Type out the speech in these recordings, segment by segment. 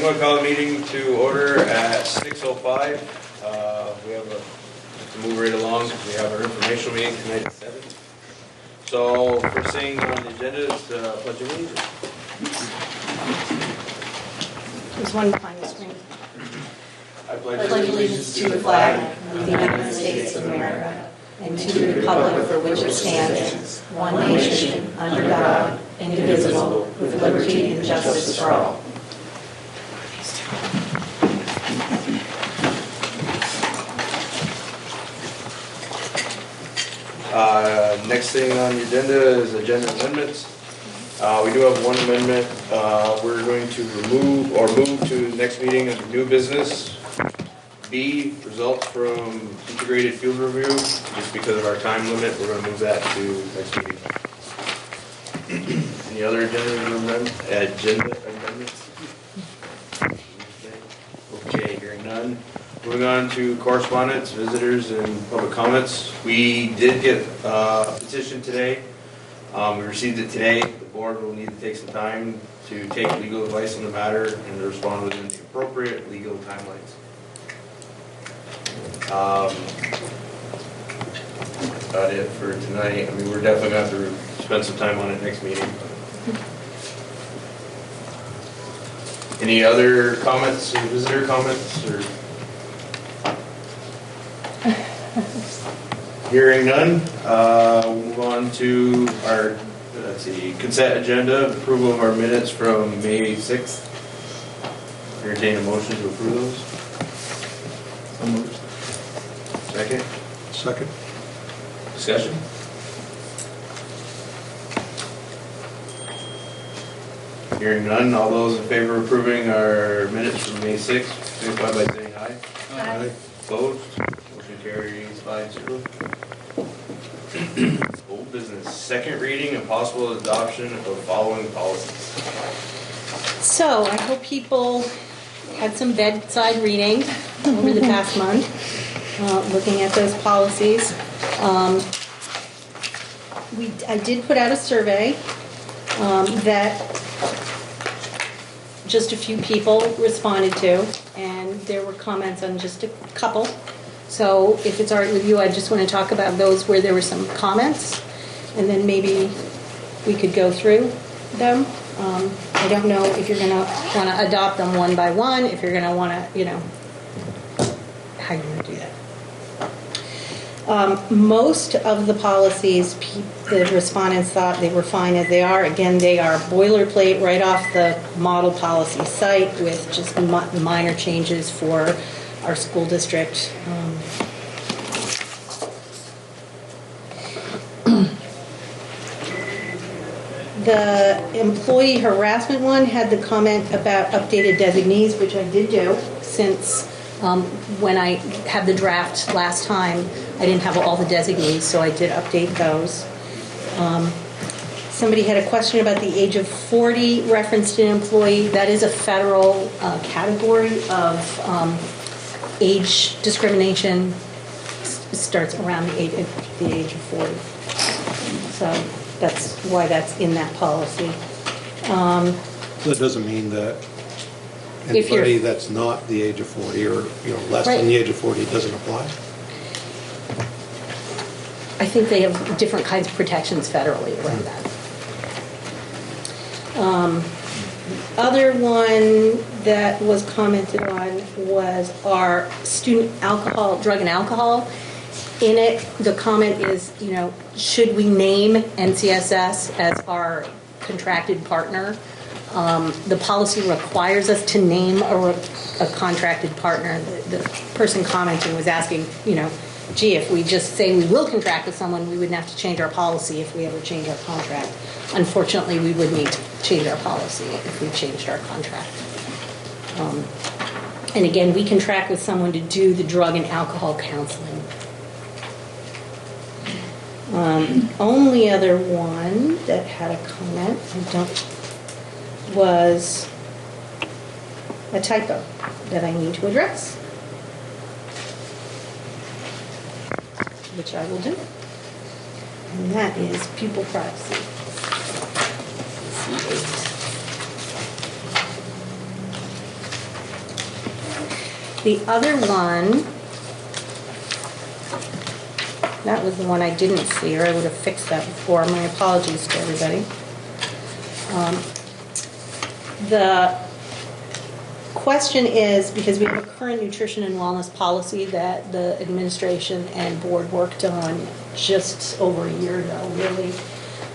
going to call the meeting to order at 6:05. We have to move right along because we have our informational meeting tonight at 7. So first thing on the agenda is Pledge of Allegiance. There's one behind the screen. I pledge allegiance to the flag of the United States of America and to the republic for which it stands, one nation, under God, indivisible, with liberty and justice for all. Next thing on the agenda is agenda amendments. We do have one amendment. We're going to move to the next meeting as new business. B, results from integrated field review. Just because of our time limit, we're going to move that to next meeting. Any other agenda amendments? Okay, hearing none. Moving on to correspondence, visitors, and public comments. We did get a petition today. We received it today. The board will need to take some time to take legal advice on the matter and to respond within the appropriate legal timelines. That's about it for tonight. I mean, we're definitely going to have to spend some time on it next meeting. Any other comments, visitor comments, or? Hearing none, we'll move on to our, consent agenda, approval of our minutes from May 6th. Entertain a motion to approve those. So moved. Second? Second. Discussion? Hearing none, all those in favor of approving our minutes from May 6th, signify by saying aye. Aye. Opposed? Motion carries 5-0. Old business, second reading and possible adoption of following policies. So I hope people had some bedside reading over the past month, looking at those policies. I did put out a survey that just a few people responded to, and there were comments on just a couple. So if it's all right with you, I just want to talk about those where there were some comments, and then maybe we could go through them. I don't know if you're going to want to adopt them one by one, if you're going to want to, how you're going to do that. Most of the policies, the respondents thought they were fine as they are. Again, they are boilerplate right off the model policy site with just minor changes for our school district. The employee harassment one had the comment about updated designees, which I did do since when I had the draft last time, I didn't have all the designees, so I did update those. Somebody had a question about the age of 40 referenced in employee. That is a federal category of age discrimination. Starts around the age of 40. So that's why that's in that policy. So that doesn't mean that anybody that's not the age of 40 or less than the age of 40 doesn't apply? I think they have different kinds of protections federally around that. Other one that was commented on was our student drug and alcohol. In it, the comment is, should we name NCSS as our contracted partner? The policy requires us to name a contracted partner. The person commenting was asking, gee, if we just say we will contract with someone, we wouldn't have to change our policy if we ever change our contract. Unfortunately, we would need to change our policy if we changed our contract. And again, we contract with someone to do the drug and alcohol counseling. Only other one that had a comment, was a typo that I need to address, which I will do. And that is pupil privacy. C8. The other one, that was the one I didn't see, or I would have fixed that before. My apologies to everybody. The question is, because we have a current nutrition and wellness policy that the administration and board worked on just over a year ago, really.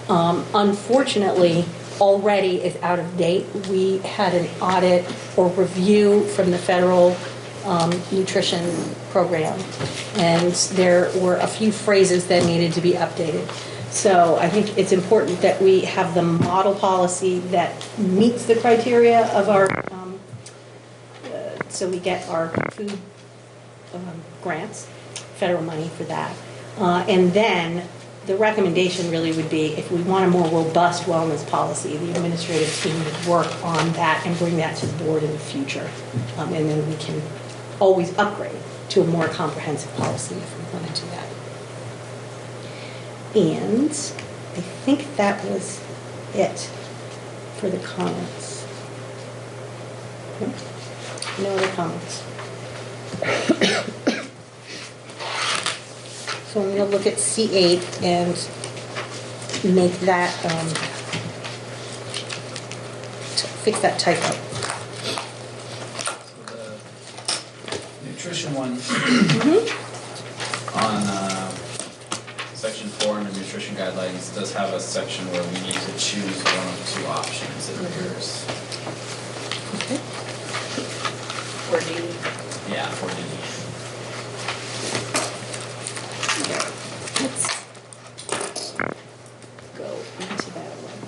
Unfortunately, already is out of date. We had an audit or review from the federal nutrition program, and there were a few phrases that needed to be updated. So I think it's important that we have the model policy that meets the criteria of our, so we get our food grants, federal money for that. And then the recommendation really would be, if we want a more robust wellness policy, the administrative team would work on that and bring that to the board in the future. And then we can always upgrade to a more comprehensive policy if we want to do that. And I think that was it for the comments. No other comments. So I'm going to look at C8 and make that, fix that typo. So the nutrition one on section 4 under nutrition guidelines does have a section where we need to choose one of two options, it appears. Okay. 4D. Yeah, 4D. Let's go into that one.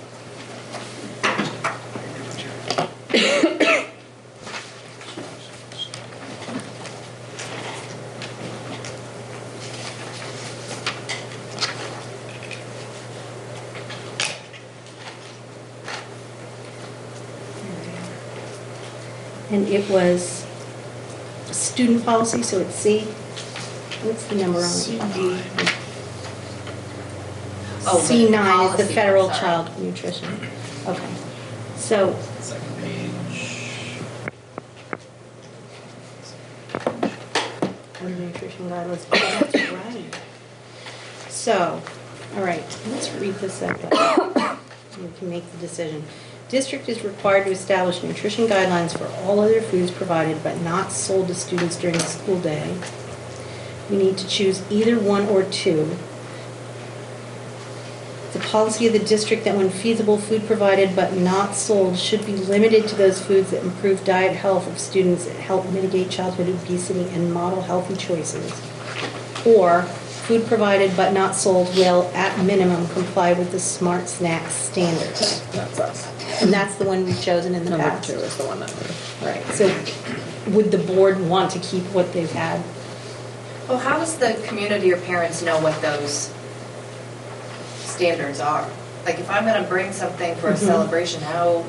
And it was student policy, so it's C. What's the number on it? C9. Oh, the C9 is the policy, federal sorry. child nutrition. Okay. So, Second page. under nutrition guidelines, oh, that's right. So, all right, let's read this out loud. We can make the decision. District is required to establish nutrition guidelines for all other foods provided but not sold to students during the school day. We need to choose either one or two. The policy of the district that when feasible, food provided but not sold should be limited to those foods that improve diet health of students and help mitigate childhood obesity and model healthy choices. Or food provided but not sold will, at minimum, comply with the Smart Snacks standards. That's us. And that's the one we've chosen in the Number past. 2 is the one that we... Right, so would the board want to keep what they've had? Well, how does the community or parents know what those standards are? Like, if I'm gonna bring something for a celebration, how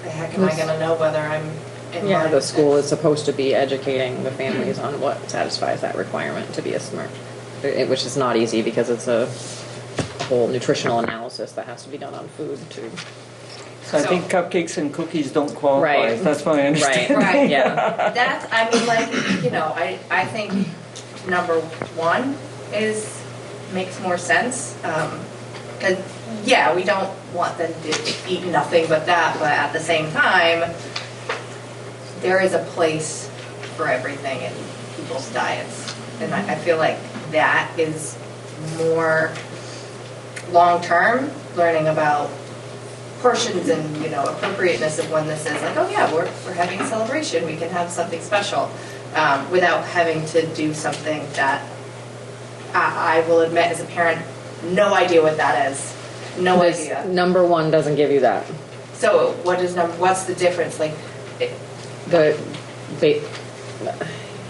the heck am I gonna know whether I'm in Yeah, line the with school it? is supposed to be educating the families on what satisfies that requirement to be a SMART, which is not easy because it's a whole nutritional analysis that has to be done on food too. So I think cupcakes and cookies don't qualify. Right. That's my understanding. Right. Yeah. That's, I mean, like, you know, I think number 1 makes more sense. 'Cause, yeah, we don't want them to eat nothing but that, but at the same time, there is a place for everything in people's diets. And I feel like that is more long-term, learning about portions and, you know, appropriateness of when this is like, oh yeah, we're having a celebration, we can have something special, without having to do something that I will admit as a parent, no idea what that is. No This idea. number 1 doesn't give you that. So what's the difference? Like,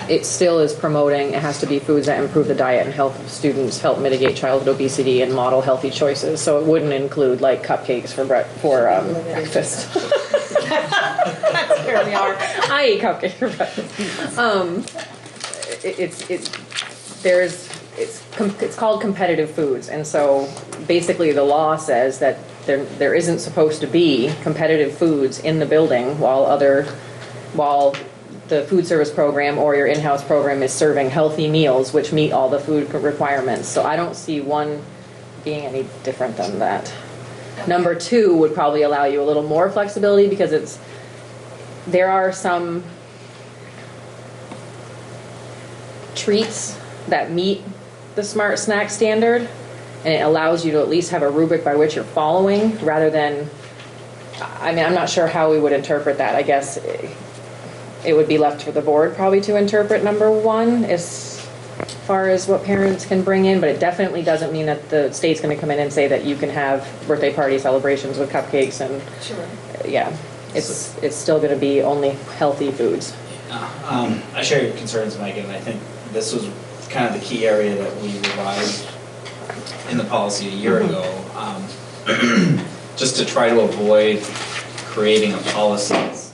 It still is promoting, it has to be foods that improve the diet and health of students, help mitigate childhood obesity, and model healthy choices. So it wouldn't include like cupcakes for breakfast. Here we are. I eat cupcakes for breakfast. It's called competitive foods, and so basically the law says that there isn't supposed to be competitive foods in the building while the food service program or your in-house program is serving healthy meals which meet all the food requirements. So I don't see one being any different than that. Number 2 would probably allow you a little more flexibility because there are some treats that meet the smart snack standard, and it allows you to at least have a rubric by which you're following rather than, I mean, I'm not sure how we would interpret that. I guess it would be left for the board probably to interpret number 1 as far as what parents can bring in, but it definitely doesn't mean that the state's going to come in and say that you can have birthday party celebrations with cupcakes and, Sure. yeah, it's still going to be only healthy foods. I share your concerns, Mike, and I think this was kind of the key area that we revised in the policy a year ago, just to try to avoid creating a policy that's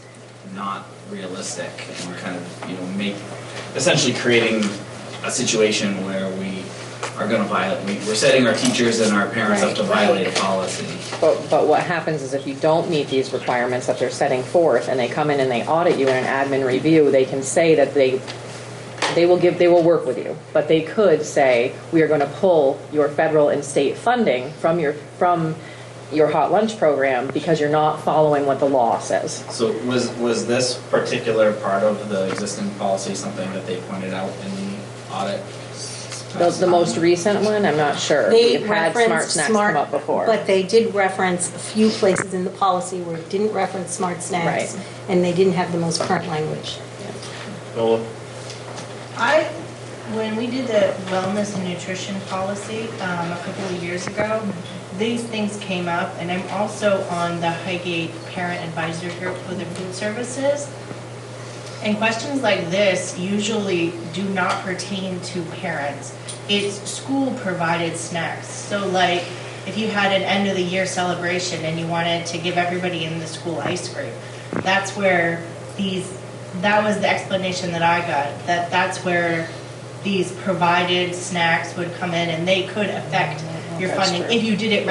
not realistic and kind of, essentially creating a situation where we are going to violate, we're setting our teachers and our parents up to violate a policy. But what happens is if you don't meet these requirements that they're setting forth and they come in and they audit you in an admin review, they can say that they will work with you, but they could say, we are going to pull your federal and state funding from your hot lunch program because you're not following what the law says. So was this particular part of the existing policy something that they pointed out in the audit? The most recent one, I'm not sure. They We've had Smart Snacks come up before. But they did reference a few places in the policy where it didn't reference Smart Snacks, Right. and they didn't have the most current language. Nola? When we did the wellness and nutrition policy a couple of years ago, these things came up, and I'm also on the Highgate Parent Advisory Group for the food services. And questions like this usually do not pertain to parents. It's school-provided snacks. So like, if you had an end-of-the-year celebration and you wanted to give everybody in the school ice cream, that's where that was the explanation that I got, that's where these provided snacks would come in, and they could affect your That's funding true. if you did it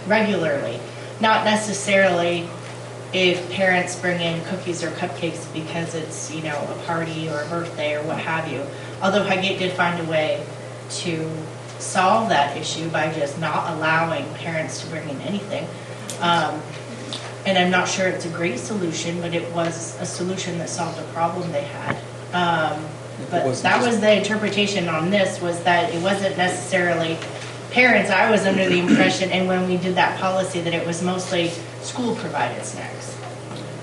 regularly. Not necessarily if parents bring in cookies or cupcakes because it's, a party or a birthday or what have you. Although Highgate did find a way to solve that issue by just not allowing parents to bring in anything. And I'm not sure it's a great solution, but it was a solution that solved a problem they had. But that was the interpretation on this, was that it wasn't necessarily parents. I was under the impression, and when we did that policy, that it was mostly school-provided snacks.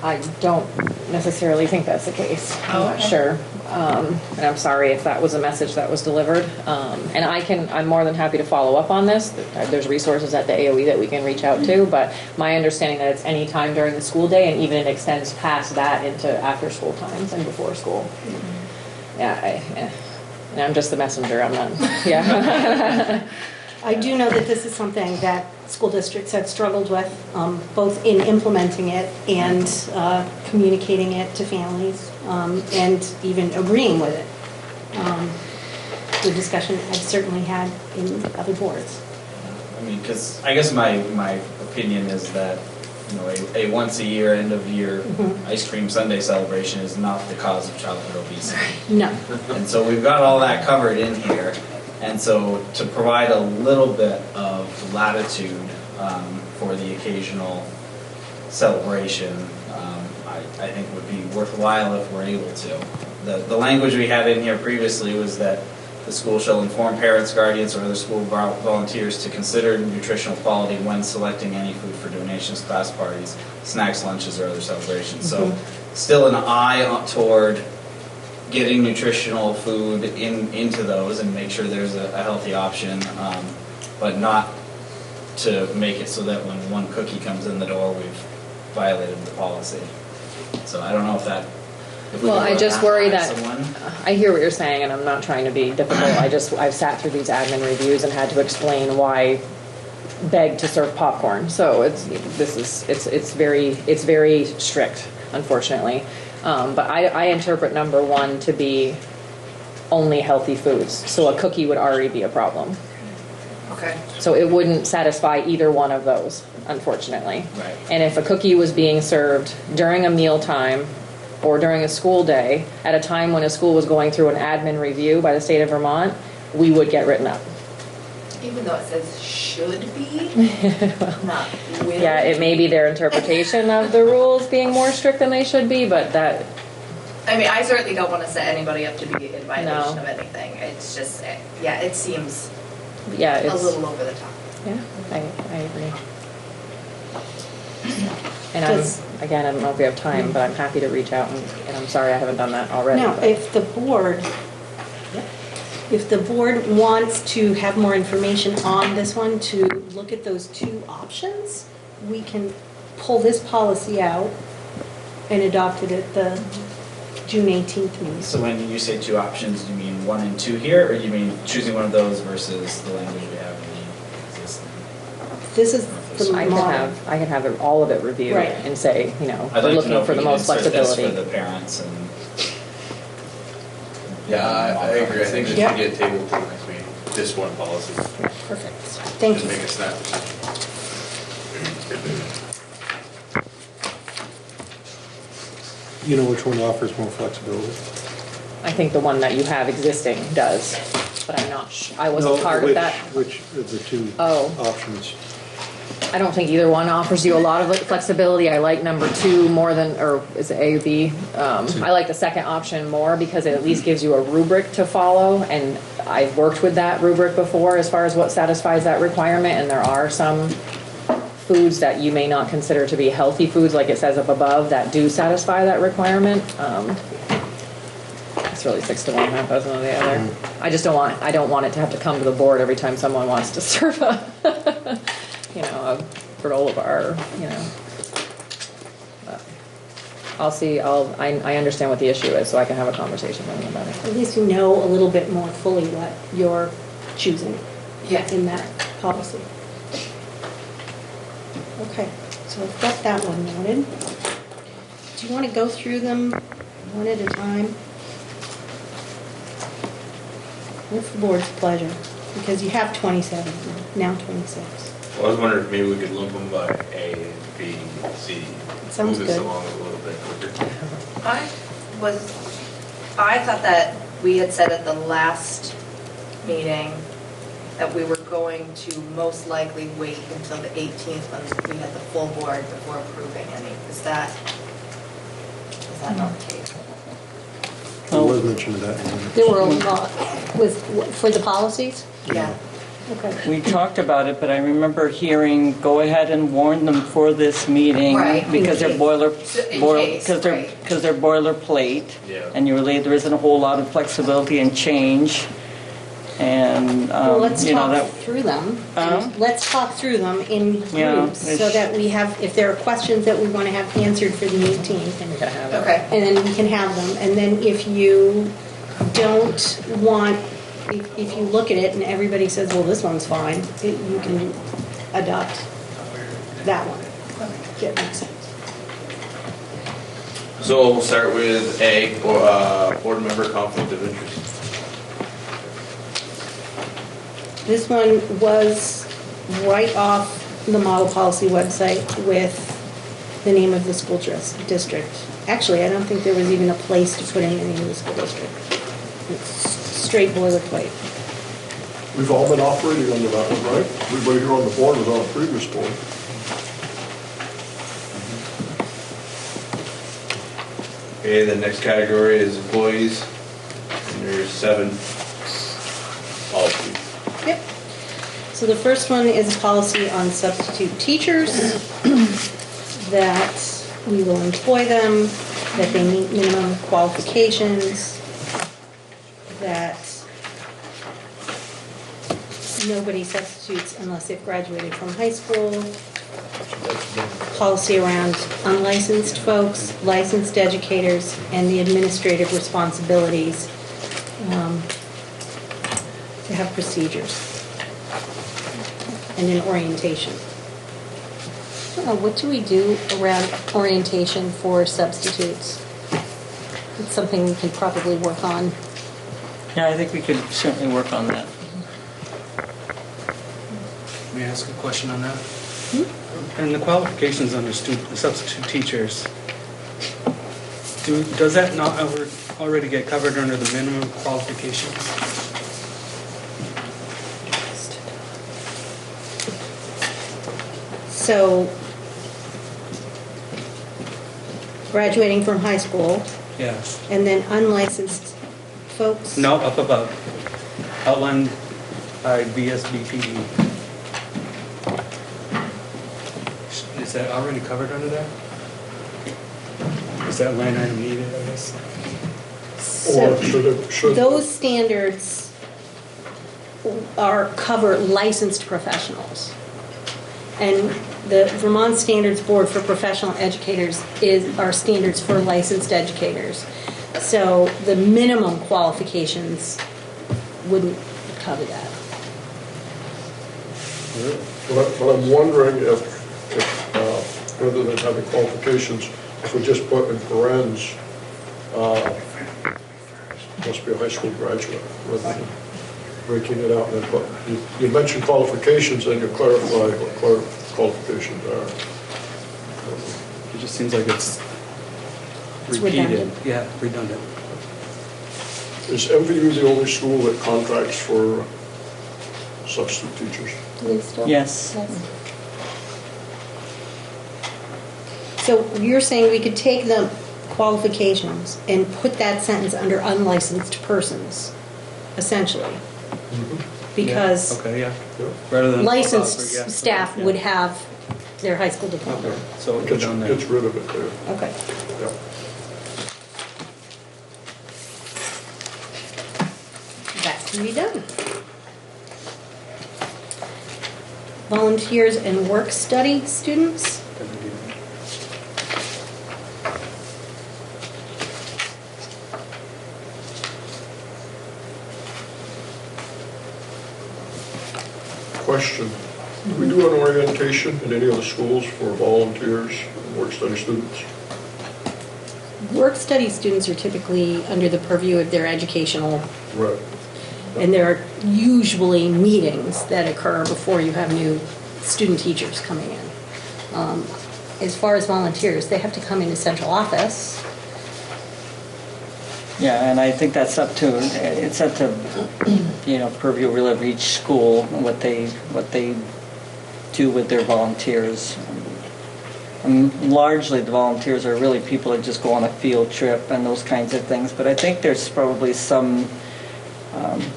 I don't necessarily think that's the case. I'm not okay. sure. And I'm sorry if that was a message that was delivered. And I'm more than happy to follow up on this. There's resources at the AOE that we can reach out to, but my understanding that it's any time during the school day, and even it extends past that into after school times and before school. Yeah, and I'm just the messenger, I'm not, yeah. I do know that this is something that school districts have struggled with, both in implementing it and communicating it to families, and even agreeing with it. The discussion I've certainly had in other boards. I mean, because I guess my opinion is that, a once-a-year, end-of-year ice cream sundae celebration is not the cause of childhood obesity. No. And so we've got all that covered in here. And so to provide a little bit of latitude for the occasional celebration, I think would be worthwhile if we're able to. The language we had in here previously was that the school shall inform parents, guardians, or other school volunteers to consider nutritional quality when selecting any food for donations, class parties, snacks, lunches, or other celebrations. So still an eye toward getting nutritional food into those and make sure there's a healthy option, but not to make it so that when one cookie comes in the door, we've violated the policy. So I don't know if that. If we Well, can I run just that worry by that, someone. I hear what you're saying, and I'm not trying to be difficult. I've sat through these admin reviews and had to explain why beg to serve popcorn. So it's very strict, unfortunately. But I interpret number 1 to be only healthy foods. So a cookie would already be a problem. Okay. So it wouldn't satisfy either one of those, unfortunately. Right. And if a cookie was being served during a mealtime or during a school day, at a time when a school was going through an admin review by the state of Vermont, we would get written up. Even though it says should be, not will. Yeah, it may be their interpretation of the rules being more strict than they should be, but that, I mean, I certainly don't want to set anybody up to be in violation No. of anything. It's just, yeah, it seems yeah, a it's, little over the top. yeah, I agree. And I'm, Does- again, I don't know if we have time, but I'm happy to reach out, and I'm sorry I haven't done that already. Now, but- if the board wants to have more information on this one, to look at those two options, we can pull this policy out and adopt it at the June 18th meeting. So when you say two options, do you mean 1 and 2 here, or you mean choosing one of those versus the language we have in the existing? This is the model. I can have all of it reviewed Right. and say, you know, I'd we're like to know looking if for we the can most insert this flexibility. for the parents and. Yeah, I agree. I think this Yeah. should get tabled to the next meeting, this one policy. Perfect. Thank Just you. make a snap. You know which one offers more flexibility? I think the one that you have existing does, but I'm not, I wasn't No, part of that. Which of the two Oh. options? I don't think either one offers you a lot of flexibility. I like number 2 more than, or is it A or B? I like the second option more because it at least gives you a rubric to follow, and I've worked with that rubric before as far as what satisfies that requirement, and there are some foods that you may not consider to be healthy foods, like it says up above, that do satisfy that requirement. It's really 6 to 1, half dozen of the other. I don't want it to have to come to the board every time someone wants to serve a, you know, a granola bar, you know. But I'll see, I understand what the issue is, so I can have a conversation with them about it. At least you know a little bit more fully what you're choosing Yeah. in that policy. Okay, so I've got that one noted. Do you want to go through them one at a time? What's the board's pleasure? Because you have 27, now 26. Well, I was wondering if maybe we could lump them by A, B, C. Sounds Move this good. along a little bit quicker. I thought that we had said at the last meeting that we were going to most likely wait until the 18th when we had the full board before approving any. Is that not the case? There was mention of that in the minutes. There were a lot for the policies? Yeah. Okay. We talked about it, but I remember hearing, go ahead and warn them for this meeting. Right. Because they're In case, right. because they're boilerplate. Yeah. And you relate, there isn't a whole lot of flexibility and change. And, Well, let's you know, talk that, through them. Huh? Let's talk through them in Yeah, groups so that we have, if there are questions that we want to have answered for the 18th, And you can have it. Okay. and then we can have them. And then if you don't want, if you look at it and everybody says, well, this one's fine, you can adopt that one. That makes sense. So we'll start with A, board member conflict of interest. This one was right off the model policy website with the name of the school district. Actually, I don't think there was even a place to put in the name of the school district. It's straight boilerplate. We've all been operating under that one, right? Everybody here on the board was on a previous board. Okay, the next category is employees, and there's 7 policies. Yep. So the first one is a policy on substitute teachers, that we will employ them, that they meet minimum qualifications, that nobody substitutes unless they've graduated from high school. Policy around unlicensed folks, licensed educators, and the administrative responsibilities to have procedures and an orientation. I don't know, what do we do around orientation for substitutes? It's something we can probably work on. yeah, I think we could certainly work on that. May I ask a question on that? And the qualifications under substitute teachers, Does that not already get covered under the minimum qualifications? So, graduating from high school, Yes. and then unlicensed folks? No, up above. Outlined by VSBPE. Is that already covered under that? Is that line item needed, I guess? So, Or should those standards cover licensed professionals. And the Vermont Standards Board for Professional Educators are standards for licensed educators. So the minimum qualifications wouldn't cover that. But I'm wondering if rather than having qualifications, if we just put in parens, must be a high school graduate, rather than breaking it out. And then put, you mentioned qualifications, and you clarify what qualifications are. It just seems like it's It's repeated. redundant. Yeah, redundant. Is MVU the only school that contracts for substitute teachers? Yes. So you're saying we could take the qualifications and put that sentence under unlicensed persons, essentially? Because Okay, yeah. Yeah. Rather than. licensed Yeah. staff would have their high school diploma. Okay, so we'll go down there. Gets rid of it there. Okay. Yeah. That can be done. Volunteers and work study students? Question, do we do an orientation in any of the schools for volunteers and work study students? Work study students are typically under the purview of their educational, Right. and there are usually meetings that occur before you have new student teachers coming in. As far as volunteers, they have to come into central office. Yeah, and I think it's up to, purview really of each school, and what they do with their volunteers. Largely, the volunteers are really people that just go on a field trip and those kinds of things, but I think there's probably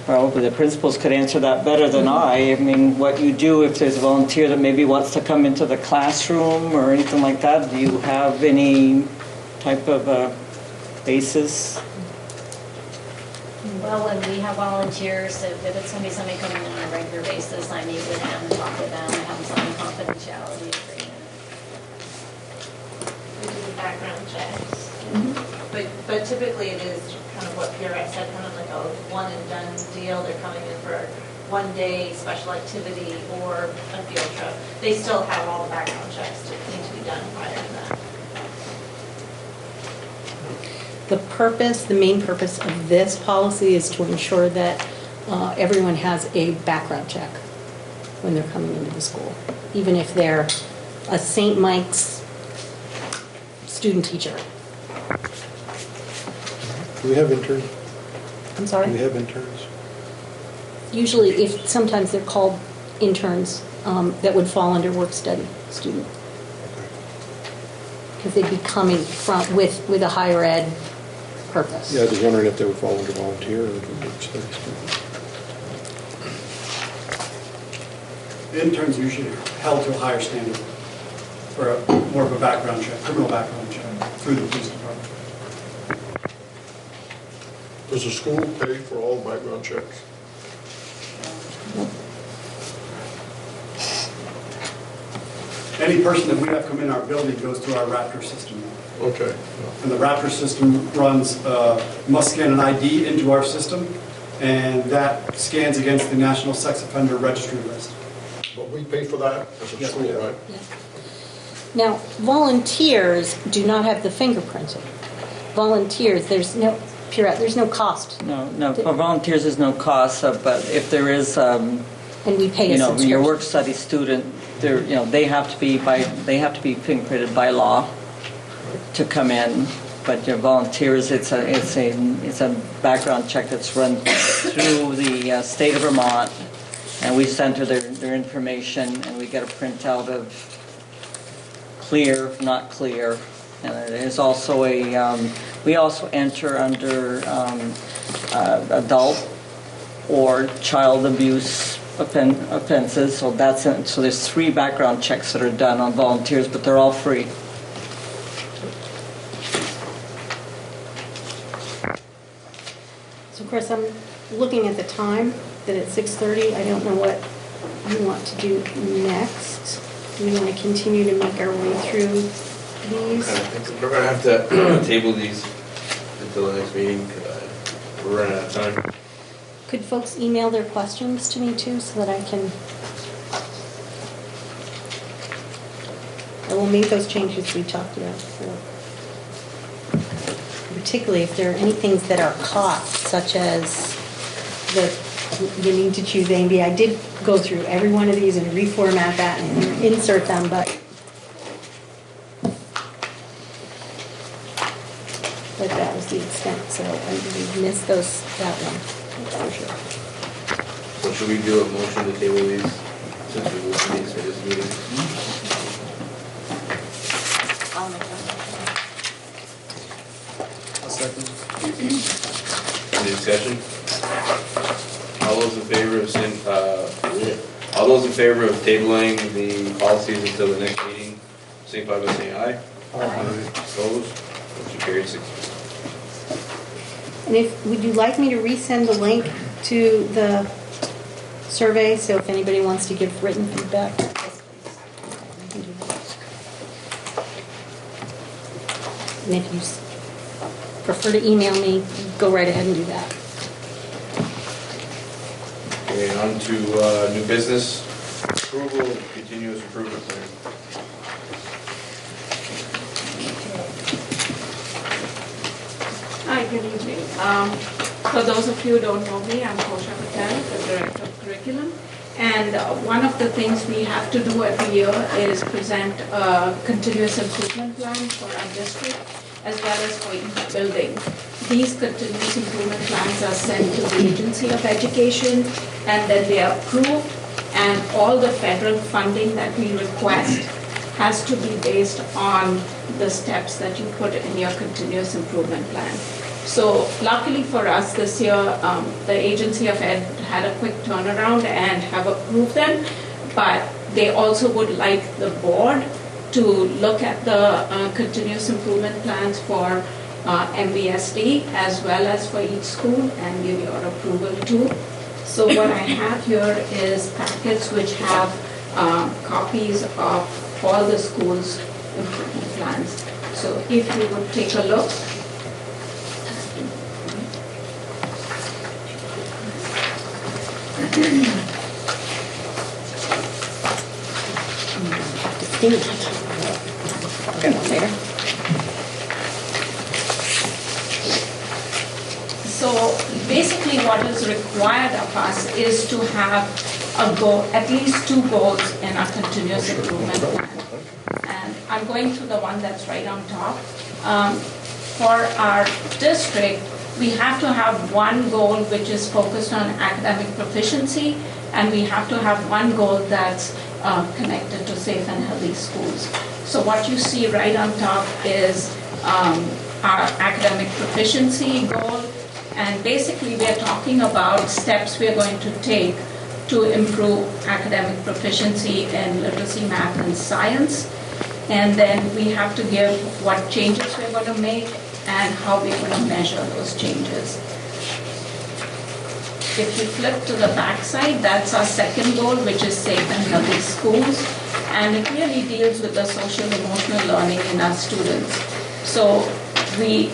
probably the principals could answer that better than I. I mean, what you do if there's a volunteer that maybe wants to come into the classroom or anything like that, do you have any type of basis? Well, when we have volunteers, if it's going to be somebody coming in on a regular basis, I meet with them, talk with them, I have them sign a confidentiality agreement. We do background checks. But typically it is kind of what Pierre said, kind of like a one and done deal. They're coming in for one day special activity or a field trip. They still have all the background checks that need to be done prior to that. The main purpose of this policy is to ensure that everyone has a background check when they're coming into the school, even if they're a St. Mike's student teacher. Do we have interns? I'm sorry? Do we have interns? Usually, sometimes they're called interns, that would fall under work study student. Because they'd be coming with a higher ed purpose. Yeah, I was wondering if they would fall under volunteer or work study student. Interns are usually held to a higher standard for more of a background check, criminal background check through the police department. Does the school pay for all background checks? Any person that we have come in our building goes through our Raptor system. Okay. And the Raptor system must scan an ID into our system, and that scans against the National Sex Offender Registry list. But we pay for that as a Yes, school, we do. right? Now, volunteers do not have the fingerprinting. Volunteers, there's no cost. No, for volunteers there's no cost, but if there is, And we pay a subscription. your work study student, they have to be fingerprinted by law to come in. but your volunteers, it's a background check that's run through the state of Vermont, and we center their information, and we get a printout of clear, not clear. And there's also we also enter under adult or child abuse offenses, so there's 3 background checks that are done on volunteers, but they're all free. So Chris, I'm looking at the time, that it's 6:30. I don't know what you want to do next. Do we want to continue to make our way through these? I think we're gonna have to table these until the next meeting. We're running out of time. Could folks email their questions to me too, so that I will make those changes we talked about before. Particularly if there are any things that are caught, such as you need to choose A and B. I did go through every one of these and reformat that and insert them, but that was the extent, so we missed that one, that's for sure. So should we do a motion to table these, since we will do these for this meeting? I'll make them. A second. Any discussion? All those in favor of tabling the policies until the next meeting, signify by saying aye. Aye. Opposed? Motion carried 6. And would you like me to resend the link to the survey, so if anybody wants to give written feedback? And if you prefer to email me, go right ahead and do that. Okay, on to new business, approval of continuous improvement plan. Hi, good evening. For those of you who don't know me, I'm Kosha Patel, the Director of Curriculum. And one of the things we have to do every year is present a continuous improvement plan for our district, as well as for each building. These continuous improvement plans are sent to the Agency of Education, and then they are approved, and all the federal funding that we request has to be based on the steps that you put in your continuous improvement plan. So luckily for us this year, the Agency of Ed had a quick turnaround and have approved them, but they also would like the board to look at the continuous improvement plans for MVSD as well as for each school and give your approval too. So what I have here is packets which have copies of all the schools' improvement plans. So if you would take a look. So basically what is required of us is to have a goal, at least 2 goals in our continuous improvement plan. And I'm going to the one that's right on top. For our district, we have to have one goal which is focused on academic proficiency, and we have to have one goal that's connected to safe and healthy schools. So what you see right on top is our academic proficiency goal, and basically we are talking about steps we are going to take to improve academic proficiency in literacy, math, and science. And then we have to give what changes we're going to make and how we're going to measure those changes. If you flip to the back side, that's our second goal, which is safe and healthy schools. And it really deals with the social emotional learning in our students. So we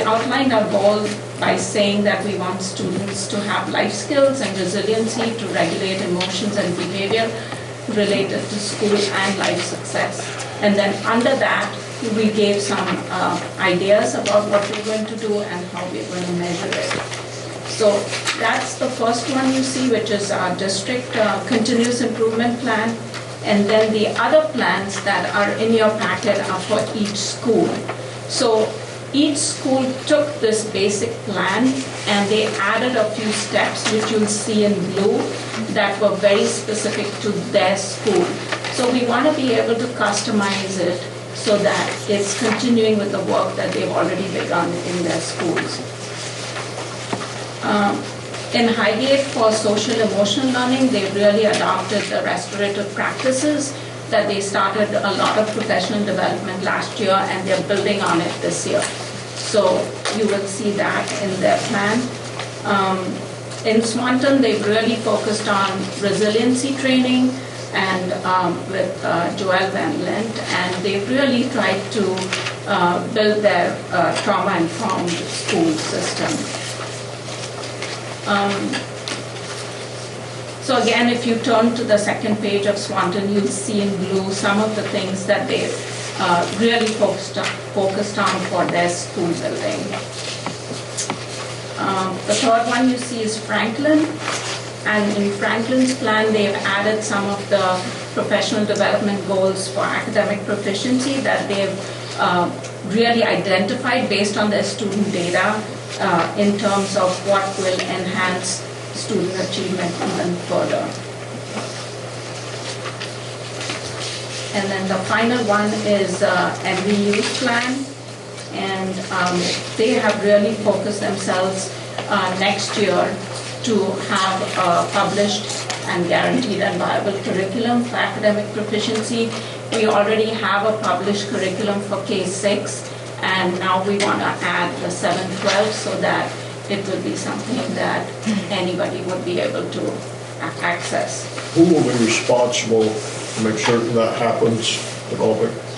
outlined our goal by saying that we want students to have life skills and resiliency to regulate emotions and behavior related to school and life success. And then under that, we gave some ideas about what we're going to do and how we're going to measure it. So that's the first one you see, which is our district continuous improvement plan. And then the other plans that are in your packet are for each school. So each school took this basic plan and they added a few steps, which you'll see in blue, that were very specific to their school. So we want to be able to customize it so that it's continuing with the work that they've already begun in their schools. In Highgate for social emotional learning, they've really adopted the restorative practices that they started a lot of professional development last year, and they're building on it this year. So you will see that in their plan. In Swanton, they've really focused on resiliency training and with Joelle Van Lint, and they've really tried to build their trauma-informed school system. So again, if you turn to the second page of Swanton, you'll see in blue some of the things that they've really focused on for their school building. The third one you see is Franklin. And in Franklin's plan, they've added some of the professional development goals for academic proficiency that they've really identified based on their student data in terms of what will enhance student achievement even further. And then the final one is Every Youth Plan. And they have really focused themselves next year to have a published and guaranteed and viable curriculum for academic proficiency. We already have a published curriculum for K-6, and now we want to add the 7-12 so that it will be something that anybody would be able to access. Who will be responsible to make certain that happens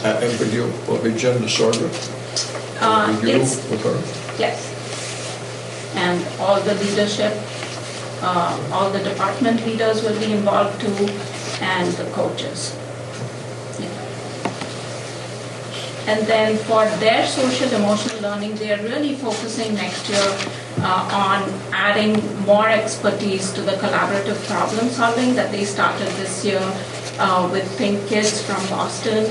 at NPU? Will it be Jen DeSorga? You with her? Yes. And all the leadership, all the department leaders will be involved too, and the coaches. And then for their social emotional learning, they are really focusing next year on adding more expertise to the collaborative problem solving that they started this year with Pink Kids from Boston.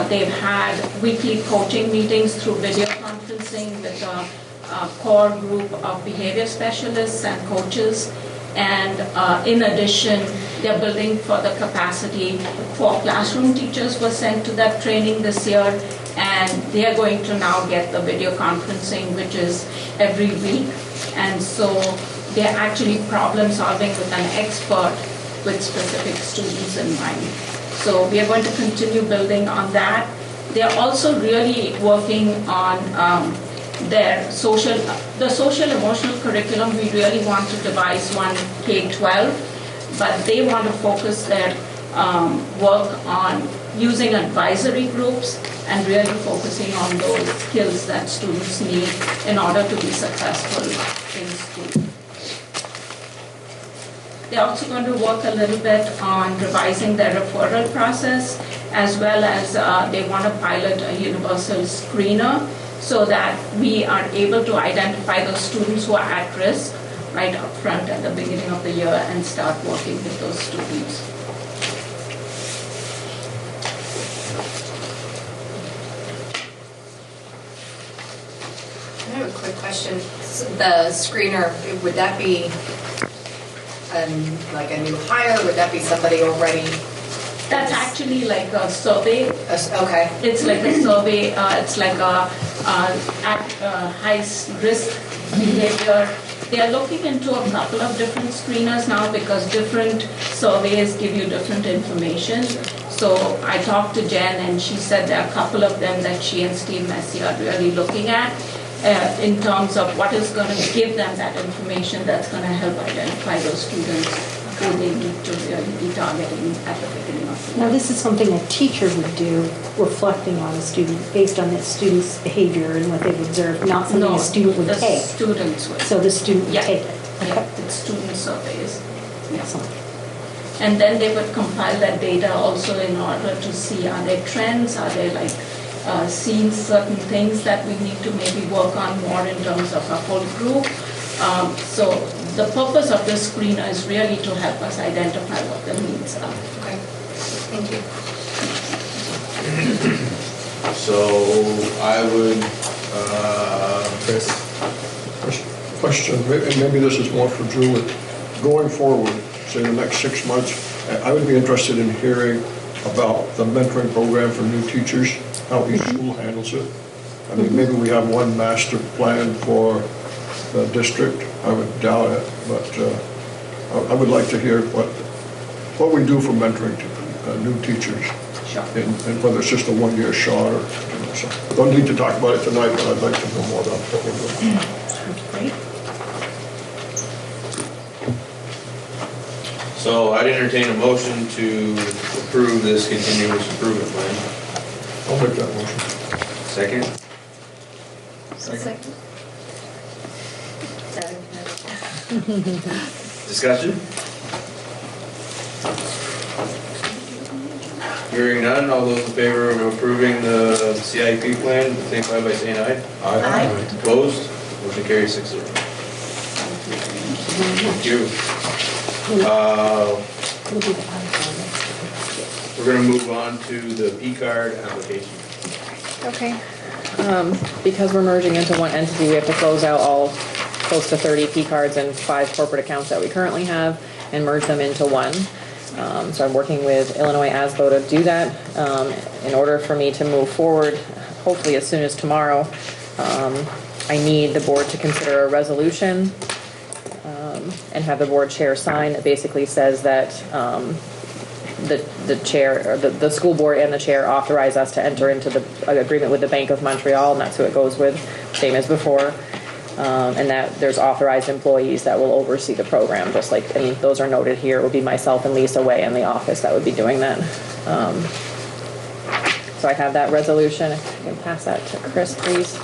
They've had weekly coaching meetings through video conferencing with a core group of behavior specialists and coaches. And in addition, they're building for the capacity. 4 classroom teachers were sent to that training this year, and they are going to now get the video conferencing, which is every week. And so they're actually problem solving with an expert with specific students in mind. So we are going to continue building on that. They're also really working on the social emotional curriculum. We really want to devise one K-12, but they want to focus their work on using advisory groups and really focusing on those skills that students need in order to be successful in school. They're also going to work a little bit on revising their referral process, as well as they want to pilot a universal screener so that we are able to identify those students who are at risk right up front at the beginning of the year and start working with those students. I have a quick question. The screener, would that be like a new hire? Would that be somebody already? That's actually like a survey. Okay. It's like a survey. It's like a high risk behavior. They are looking into a couple of different screeners now because different surveys give you different information. So I talked to Jen and she said there are a couple of them that she and Steve Messi are really looking at in terms of what is going to give them that information that's going to help identify those students who they need to really be targeting at the beginning of the year. Now, this is something a teacher would do, reflecting on a student based on that student's behavior and what they've observed, not something a student would take. Students would. So the student would take it. Yeah, it's student surveys. Excellent. And then they would compile that data also in order to see, are there trends, are there like seeing certain things that we need to maybe work on more in terms of our whole group. So the purpose of this screener is really to help us identify what the needs are. Okay, thank you. So I would, Question, and maybe this is more for Julie. Going forward, say the next 6 months, I would be interested in hearing about the mentoring program for new teachers, how each school handles it. I mean, maybe we have one master plan for the district, I would doubt it, but I would like to hear what we do for mentoring new teachers. Sure. And whether it's just a one-year shot or, so. Don't need to talk about it tonight, but I'd like to know more about what we're doing. Great. so I'd entertain a motion to approve this continuous improvement plan. I'll make that motion. Second? Second. Discussion? Hearing none, all those in favor of approving the CIP plan, signify by saying aye. Aye. Opposed? Motion carries 6-0. Thank you. We're gonna move on to the P-card application. Okay. Because we're merging into one entity, we have to close out all close to 30 P cards and 5 corporate accounts that we currently have and merge them into one. So I'm working with Illinois ASBO to do that. In order for me to move forward, hopefully as soon as tomorrow, I need the board to consider a resolution and have the board chair sign. It basically says that the chair, or the school board and the chair authorize us to enter into the agreement with the Bank of Montreal, and that's who it goes with, same as before. And that there's authorized employees that will oversee the program, just like, and those are noted here. It would be myself and Lisa Way in the office that would be doing that. So I have that resolution. If you can pass that to Chris, please.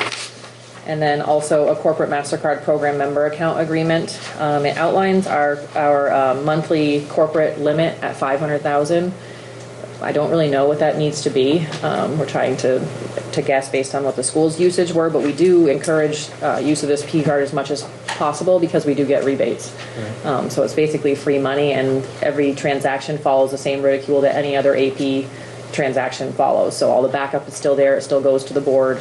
And then also a corporate MasterCard program member account agreement. It outlines our monthly corporate limit at $500,000. I don't really know what that needs to be. We're trying to guess based on what the school's usage were, but we do encourage use of this P card as much as possible because we do get rebates. So it's basically free money, and every transaction follows the same ridicule that any other AP transaction follows. So all the backup is still there. It still goes to the board.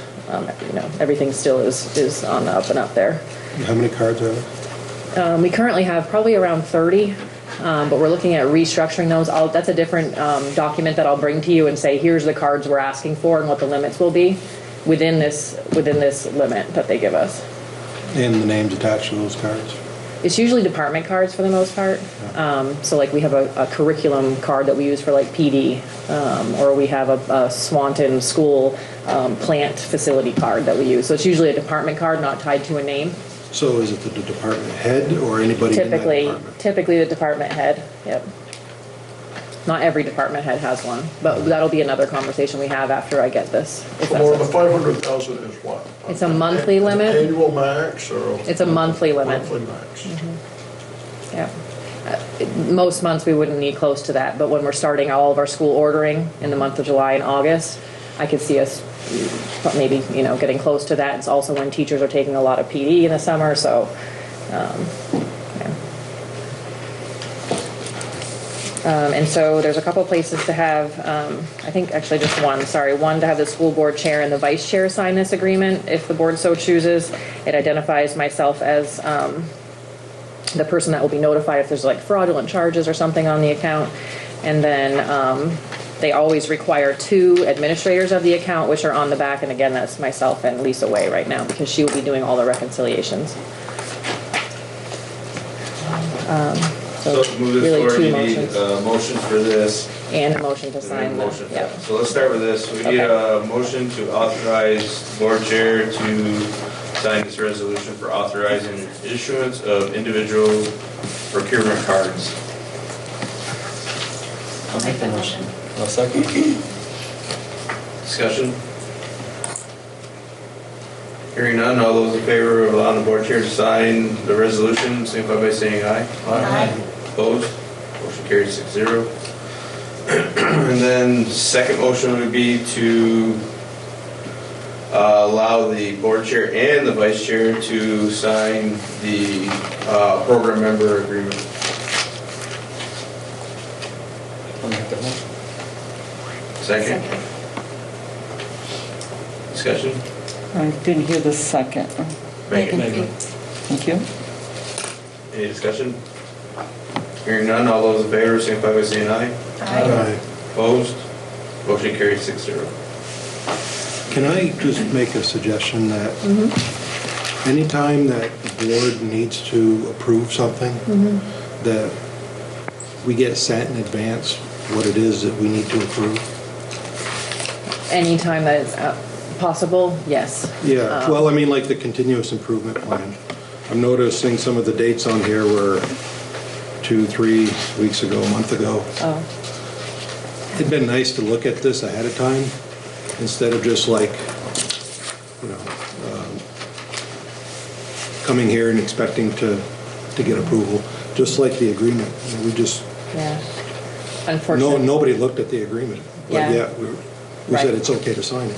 Everything still is on the up and up there. How many cards are there? We currently have probably around 30. But we're looking at restructuring those. That's a different document that I'll bring to you and say, here's the cards we're asking for and what the limits will be within this limit that they give us. And the names attached to those cards? It's usually department cards for the most part. So like we have a curriculum card that we use for like PD, or we have a Swanton school plant facility card that we use. So it's usually a department card, not tied to a name. So is it the department head or anybody in that department? Typically the department head, yep. Not every department head has one, but that'll be another conversation we have after I get this. So more, the 500,000 is what? It's a monthly limit. Annual max or? It's a monthly limit. Monthly max. Yeah. Most months we wouldn't need close to that, but when we're starting all of our school ordering in the month of July and August, I could see us maybe, getting close to that. It's also when teachers are taking a lot of PD in the summer, so, yeah. And so there's a couple places to have, I think actually just one to have the school board chair and the vice chair sign this agreement if the board so chooses. It identifies myself as the person that will be notified if there's like fraudulent charges or something on the account. And then they always require 2 administrators of the account, which are on the back. And again, that's myself and Lisa Way right now because she will be doing all the reconciliations. So to move this really forward, 2 you need motions. a motion for this. And a motion to And sign a the, motion for yeah. that. So let's start with this. We need a motion to authorize the board chair to sign this resolution for authorizing issuance of individual procurement cards. I'll make that motion. I'll second. Discussion? Hearing none, all those in favor of allowing the board chair to sign the resolution, signify by saying aye. Aye. Opposed? Motion carries 6-0. And then second motion would be to allow the board chair and the vice chair to sign the program member agreement. I'll make that motion. Second? Discussion? I didn't hear the second. Megan. Thank you. Any discussion? Hearing none, all those in favor, signify by saying aye. Aye. Opposed? Motion carries 6-0. Can I just make a suggestion that anytime that the board needs to approve something, that we get sent in advance what it is that we need to approve? Anytime that it's possible, yes. Yeah, well, I mean, like the continuous improvement plan. I'm noticing some of the dates on here were 2-3 weeks ago, a month ago. Oh, It'd been nice to look at this ahead of time instead of just like, you know, coming here and expecting to get approval, just like the agreement. You know, we just, yeah. Unfortunately. nobody looked at the agreement, but Yeah. yet we Right. said it's okay to sign it,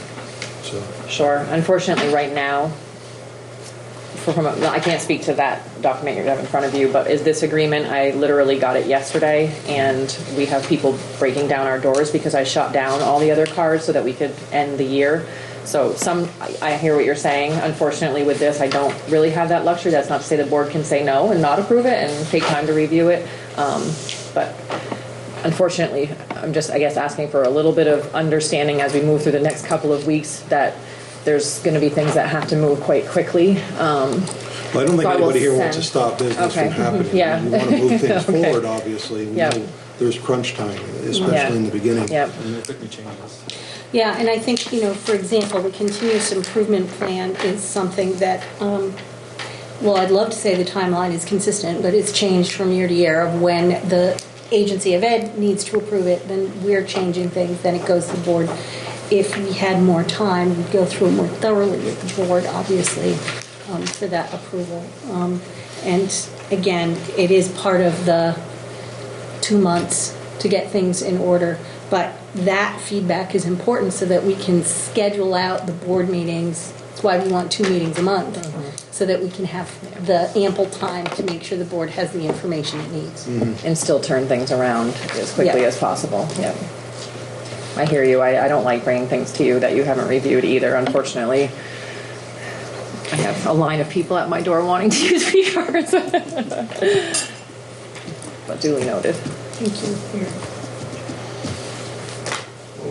so. Sure. Unfortunately, right now, I can't speak to that document you have in front of you, but is this agreement, I literally got it yesterday, and we have people breaking down our doors because I shut down all the other cars so that we could end the year. So I hear what you're saying. Unfortunately, with this, I don't really have that luxury. That's not to say the board can say no and not approve it and take time to review it. But unfortunately, I'm just, I guess, asking for a little bit of understanding as we move through the next couple of weeks that there's going to be things that have to move quite quickly. Well, I don't think So I will anybody here wants to send- stop business from Okay. happening. Yeah. We want to move things Okay. forward, obviously. We Yep. know there's crunch time, Yeah. especially in the beginning. Yep. And there could be changes. Yeah, and I think, you know, for example, the continuous improvement plan is something that, well, I'd love to say the timeline is consistent, but it's changed from year to year of when the agency of ed needs to approve it, then we're changing things, then it goes to the board. If we had more time, we'd go through it more thoroughly with the board, obviously, for that approval. And again, it is part of the 2 months to get things in order. But that feedback is important so that we can schedule out the board meetings. That's why we want 2 meetings a month, so that we can have the ample time to make sure the board has the information it needs. And still turn things around as quickly Yeah. as possible. Yep. I hear you. I don't like bringing things to you that you haven't reviewed either, unfortunately. I have a line of people at my door wanting to use P-cards. But duly noted. Thank you.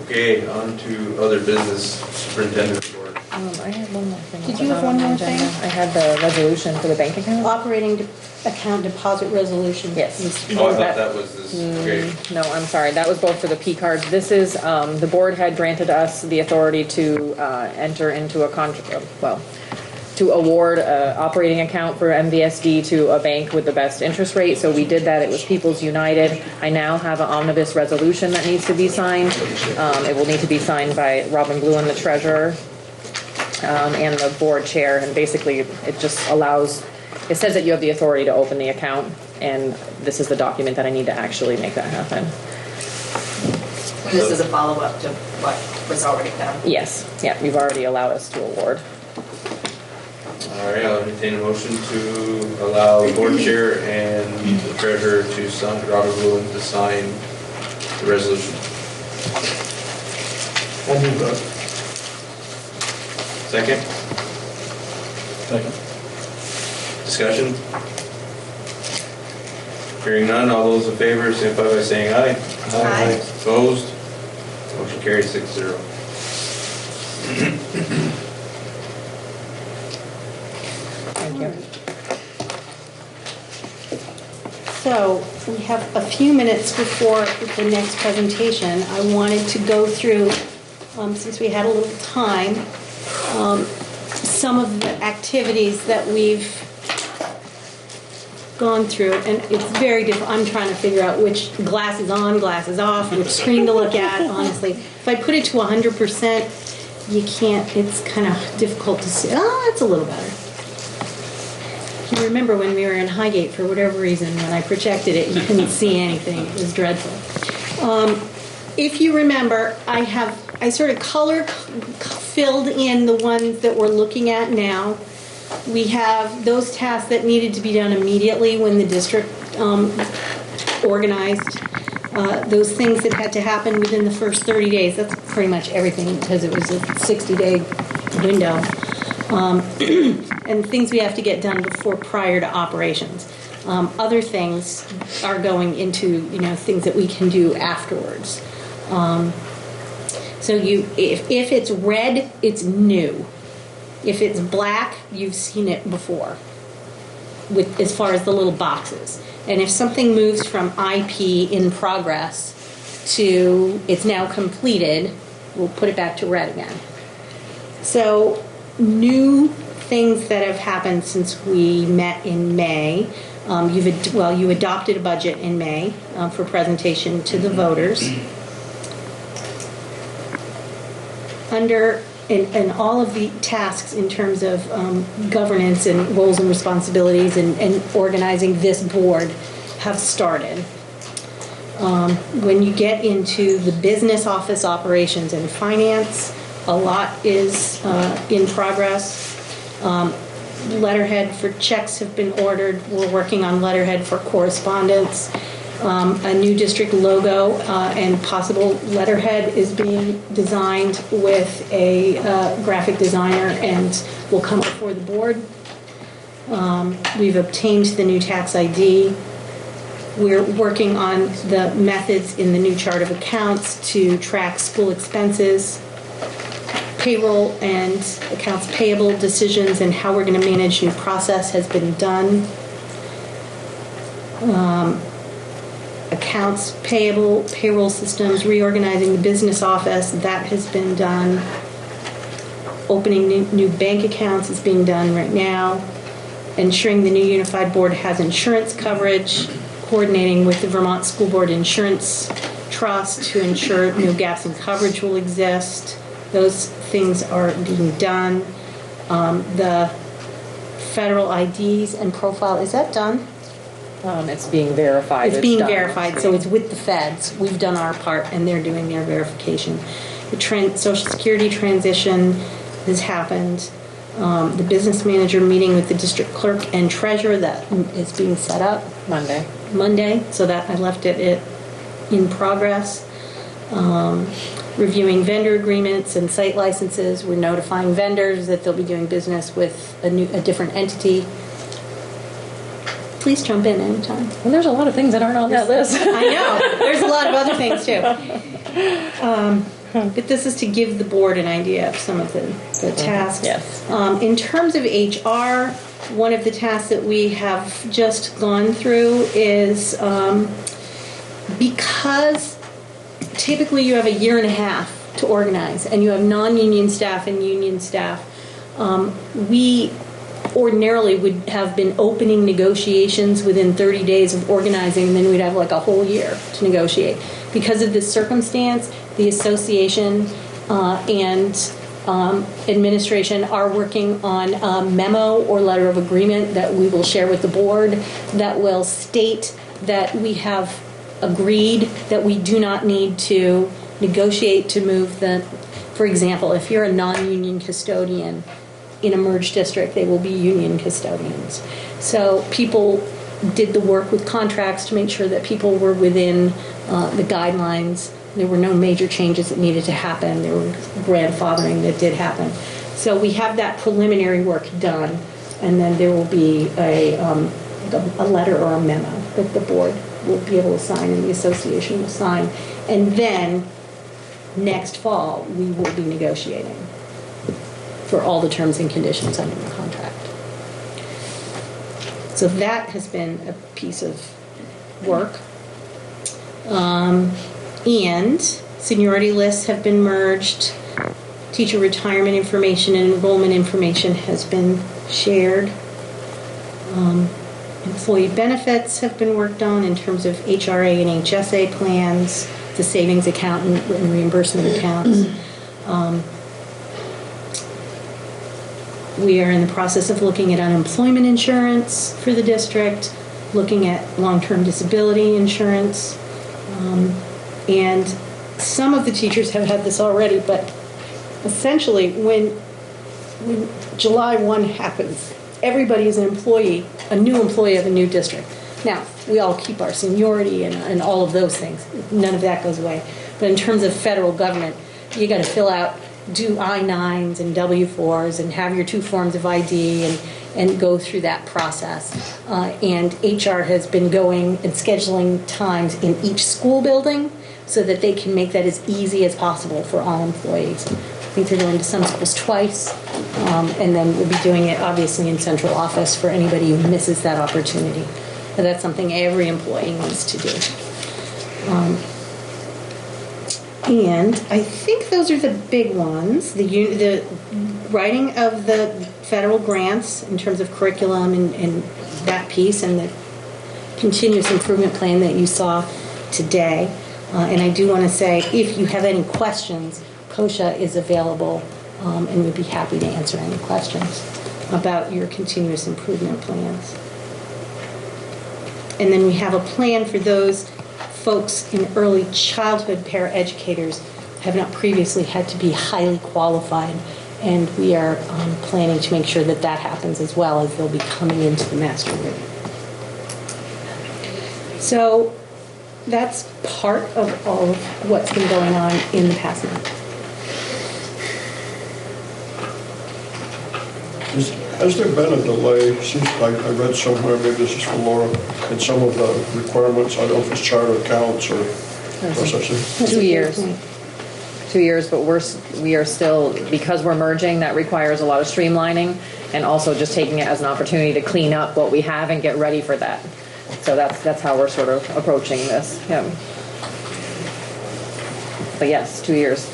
Okay, on to other business, superintendent report. I had one more thing. Did you have one more thing? I had the resolution for the bank account. Operating account deposit resolution. Yes. Oh, I thought that was this, okay. No, I'm sorry. That was both for the P cards. This is, the board had granted us the authority to enter into a contract, to award an operating account for MVSD to a bank with the best interest rate. So we did that. It was People's United. I now have an omnibus resolution that needs to be signed. It will need to be signed by Robin Bluen, the treasurer, and the board chair. And basically, it just allows, it says that you have the authority to open the account, and this is the document that I need to actually make that happen. This is a follow-up to what was already done. Yes, yeah, you've already allowed us to award. All right, I'll entertain a motion to allow the board chair and the treasurer to sign, Robert Bluen to sign the resolution. I'll move that. Second, Second. discussion? Hearing none, all those in favor, signify by saying aye. Aye. Opposed? Motion carries 6-0. Thank you. So we have a few minutes before the next presentation. I wanted to go through, since we had a little time, some of the activities that we've gone through, and it's very different. I'm trying to figure out which glasses on, glasses off, which screen to look at, honestly. If I put it to 100%, you can't, it's kind of difficult to see. Oh, that's a little better. You remember when we were in Highgate, for whatever reason, when I projected it, you couldn't see anything. It was dreadful. If you remember, I sort of color filled in the ones that we're looking at now. We have those tasks that needed to be done immediately when the district organized. Those things that had to happen within the first 30 days. That's pretty much everything because it was a 60-day window, and things we have to get done prior to operations. Other things are going into, things that we can do afterwards. So if it's red, it's new. If it's black, you've seen it before, as far as the little boxes. And if something moves from IP in progress to it's now completed, we'll put it back to red again. So new things that have happened since we met in May. You adopted a budget in May for presentation to the voters. And all of the tasks in terms of governance and roles and responsibilities and organizing this board have started. When you get into the business office operations and finance, a lot is in progress. Letterhead for checks have been ordered. We're working on letterhead for correspondence. A new district logo and possible letterhead is being designed with a graphic designer and will come before the board. We've obtained the new tax ID. We're working on the methods in the new chart of accounts to track school expenses, payroll and accounts payable decisions, and how we're going to manage new process has been done. Accounts payable, payroll systems, reorganizing the business office, that has been done. Opening new bank accounts is being done right now. Ensuring the new unified board has insurance coverage. Coordinating with the Vermont School Board Insurance Trust to ensure no gaps in coverage will exist. Those things are being done. The federal IDs and profile, is that done? It's being verified. It's being done. verified, so it's with the feds. We've done our part, and they're doing their verification. The Social Security transition has happened. The business manager meeting with the district clerk and treasurer, that is being set up. Monday, so that I left it in progress. Reviewing vendor agreements and site licenses. We're notifying vendors that they'll be doing business with a different entity. Please jump in anytime. Well, there's a lot of things that aren't on that list. I know. There's a lot of other things too. But this is to give the board an idea of some of the tasks. Yes. In terms of HR, one of the tasks that we have just gone through is because typically you have a year and a half to organize, and you have non-union staff and union staff. We ordinarily would have been opening negotiations within 30 days of organizing, and then we'd have like a whole year to negotiate. Because of this circumstance, the association and administration are working on a memo or letter of agreement that we will share with the board that will state that we have agreed that we do not need to negotiate to move for example, if you're a non-union custodian in a merged district, they will be union custodians. So people did the work with contracts to make sure that people were within the guidelines. There were no major changes that needed to happen. There were grandfathering that did happen. So we have that preliminary work done, and then there will be a letter or a memo that the board will be able to sign and the association will sign. And then next fall, we will be negotiating for all the terms and conditions under the contract. So that has been a piece of work. And seniority lists have been merged. Teacher retirement information and enrollment information has been shared. Employee benefits have been worked on in terms of HRA and HSA plans, the savings account and reimbursement accounts. We are in the process of looking at unemployment insurance for the district, looking at long-term disability insurance. And some of the teachers have had this already, but essentially when July 1 happens, everybody is an employee, a new employee of a new district. Now, we all keep our seniority and all of those things. None of that goes away. But in terms of federal government, you got to fill out do I-9s and W-4s and have your 2 forms of ID and go through that process. And HR has been going and scheduling times in each school building so that they can make that as easy as possible for all employees. I think they're going to some schools twice, and then we'll be doing it obviously in central office for anybody who misses that opportunity. But that's something every employee needs to do. And I think those are the big ones. The writing of the federal grants in terms of curriculum and that piece, and the continuous improvement plan that you saw today. And I do want to say, if you have any questions, COSHA is available and would be happy to answer any questions about your continuous improvement plans. And then we have a plan for those folks in early childhood paraeducators have not previously had to be highly qualified, and we are planning to make sure that that happens as well, as they'll be coming into the master group. So that's part of all of what's been going on in the past month. Has there been a delay, since I read somewhere, maybe this is for Laura, in some of the requirements, I don't know if it's charter accounts or such thing? 2 years. 2 years, but we are still, because we're merging, that requires a lot of streamlining, and also just taking it as an opportunity to clean up what we have and get ready for that. So that's how we're sort of approaching this. Yeah. But yes, 2 years.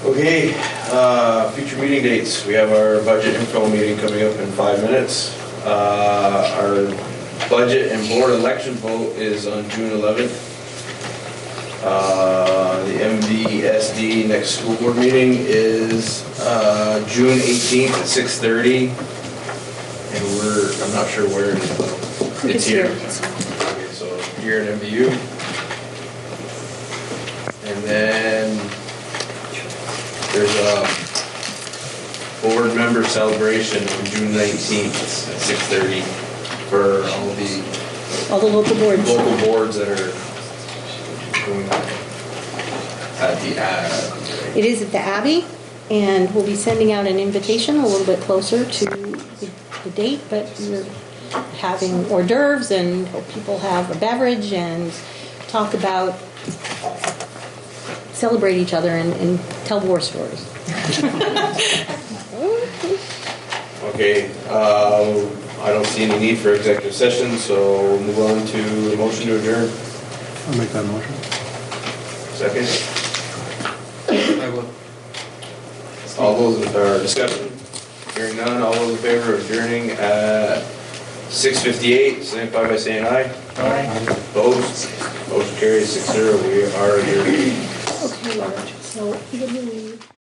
Okay, future meeting dates. We have our budget info meeting coming up in 5 minutes. Our budget and board election vote is on June 11th. The MVSD next school board meeting is June 18th at 6:30. And I'm not sure where it is, though. It's here. Okay, so here at MVU. And then there's a board member celebration on June 19th at 6:30 for all the local boards. Local boards that are going at the It is at the Abbey, and we'll be sending out an invitation a little bit closer to the date, but we're having hors d'oeuvres and hope people have a beverage and talk about, celebrate each other and tell war stories. Okay, I don't see any need for executive session, so we'll move on to a motion to adjourn. I'll make that motion. Second? I will. All those in discussion? Hearing none, all those in favor of adjourning at 6:58, signify by saying aye. Aye. Opposed? Motion carries 6-0. We are adjourned. Okay, Marge, so what do we